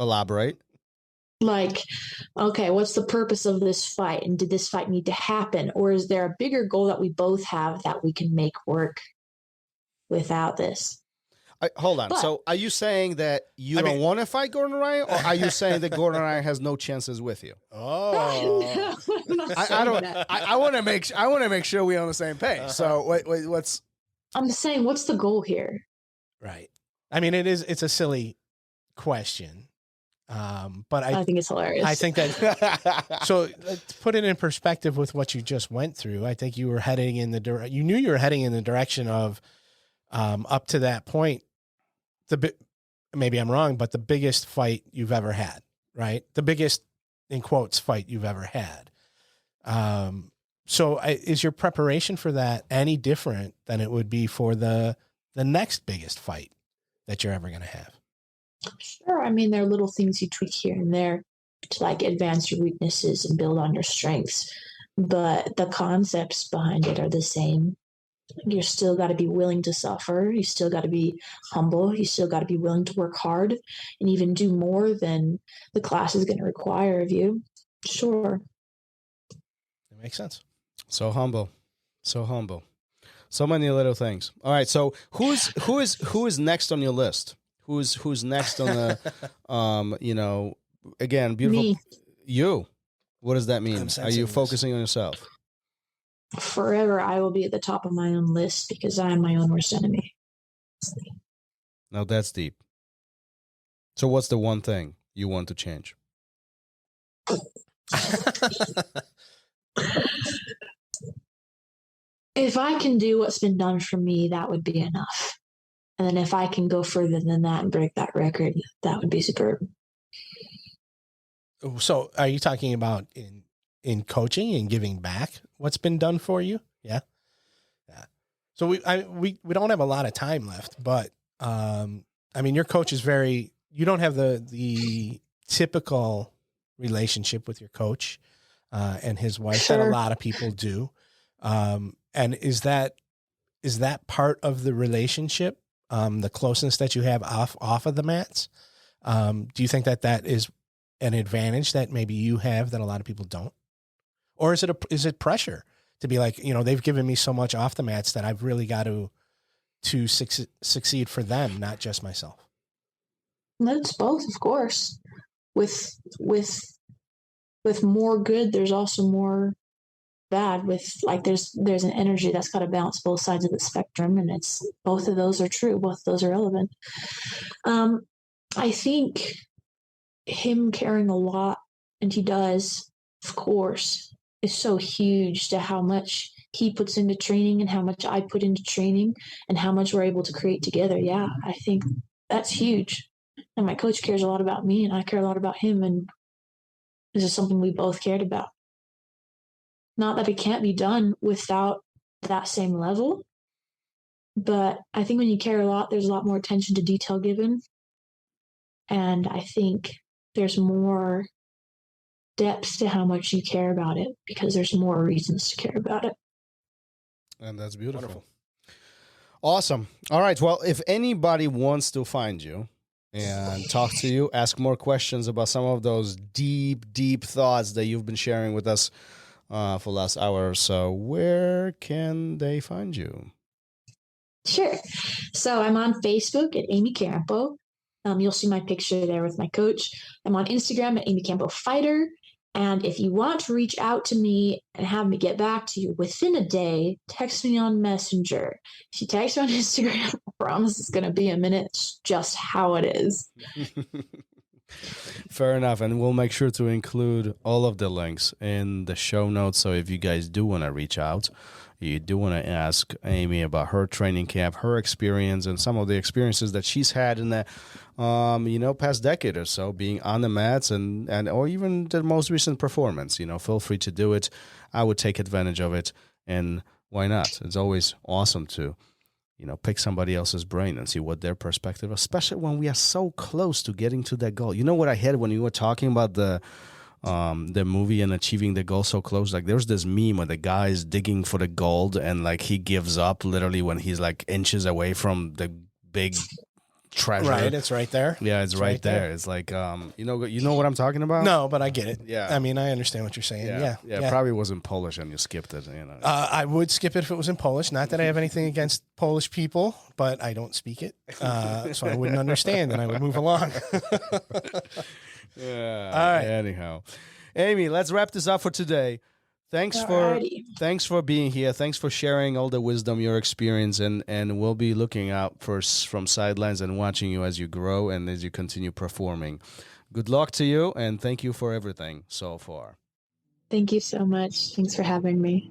Elaborate. Like, okay, what's the purpose of this fight? And did this fight need to happen? Or is there a bigger goal that we both have that we can make work without this? Hold on. So are you saying that you don't want to fight Gordon Ryan, or are you saying that Gordon Ryan has no chances with you? Oh, I want to make sure we're on the same page. So what's? I'm saying, what's the goal here? Right. I mean, it's a silly question, but I think it's hilarious. I think that. So let's put it in perspective with what you just went through. I think you were heading in you knew you were heading in the direction of, up to that point, maybe I'm wrong, but the biggest fight you've ever had, right? The biggest, in quotes, fight you've ever had. So is your preparation for that any different than it would be for the next biggest fight that you're ever going to have? Sure. I mean, there are little things you tweak here and there to like advance your weaknesses and build on your strengths, but the concepts behind it are the same. You still got to be willing to suffer. You still got to be humble. You still got to be willing to work hard and even do more than the class is going to require of you. Sure. That makes sense. So humble. So many little things. All right. So who is next on your list? Who's next on the, again, beautiful. Me. You. What does that mean? Are you focusing on yourself? Forever, I will be at the top of my own list because I am my own worst enemy. Now that's deep. So what's the one thing you want to change? If I can do what's been done for me, that would be enough. And then if I can go further than that and break that record, that would be superb. So are you talking about in coaching and giving back what's been done for you? Yeah. So we don't have a lot of time left, but I mean, your coach is you don't have the typical relationship with your coach and his wife that a lot of people do. And is that part of the relationship the closeness that you have off of the mats. Do you think that is an advantage that maybe you have that a lot of people don't? Or is it pressure to be like, they've given me so much off the mats that I've really got to succeed for them, not just myself? It's both, of course. With more good, there's also more bad. With like, there's an energy that's got to balance both sides of the spectrum, and it's both of those are true. Both of those are relevant. I think him caring a lot, and he does, of course, is so huge to how much he puts into training and how much I put into training and how much we're able to create together. Yeah, I think that's huge. And my coach cares a lot about me, and I care a lot about him. And this is something we both cared about. Not that it can't be done without that same level, but I think when you care a lot, there's a lot more attention to detail given. And I think there's more depth to how much you care about it because there's more reasons to care about it. And that's beautiful. Wonderful. Awesome. All right. Well, if anybody wants to find you and talk to you, ask more questions about some of those deep thoughts that you've been sharing with us for the last hour or so, where can they find you? Sure. So I'm on Facebook at Amy Campo. You'll see my picture there with my coach. I'm on Instagram at Amy Campo Fighter. And if you want to reach out to me and have me get back to you within a day, text me on Messenger. If you text me on Instagram, I promise it's going to be a minute. It's just how it is. Fair enough. And we'll make sure to include all of the links in the show notes. So if you guys do want to reach out, you do want to ask Amy about her training camp, her experience, and some of the experiences that she's had in the past decade or so, being on the mats and or even the most recent performance. Feel free to do it. I would take advantage of it, and why not? It's always awesome to pick somebody else's brain and see what their perspective, especially when we are so close to getting to that goal. You know what I had when you were talking about the movie and achieving the goal so close? Like, there's this meme where the guy is digging for the gold and like he gives up literally when he's like inches away from the big treasure. Right, it's right there. Yeah, it's right there. It's like you know what I'm talking about? No, but I get it. Yeah, I mean, I understand what you're saying. Yeah. It probably was in Polish and you skipped it. I would skip it if it was in Polish. Not that I have anything against Polish people, but I don't speak it, so I wouldn't understand, and I would move along. Yeah. All right. Anyhow, Amy, let's wrap this up for today. Thanks for being here. Thanks for sharing all the wisdom, your experience, and we'll be looking out from sidelines and watching you as you grow and as you continue performing. Good luck to you, and thank you for everything so far. Thank you so much. Thanks for having me.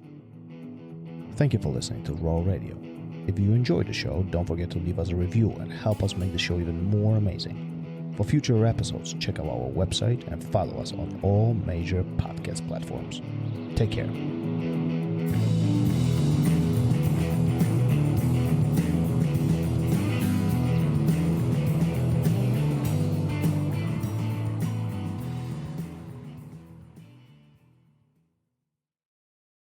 Thank you for listening to RŌL Radio. If you enjoyed the show, don't forget to leave us a review and help us make the show even more amazing. For future episodes, check out our website and follow us on all major podcast platforms. Take care.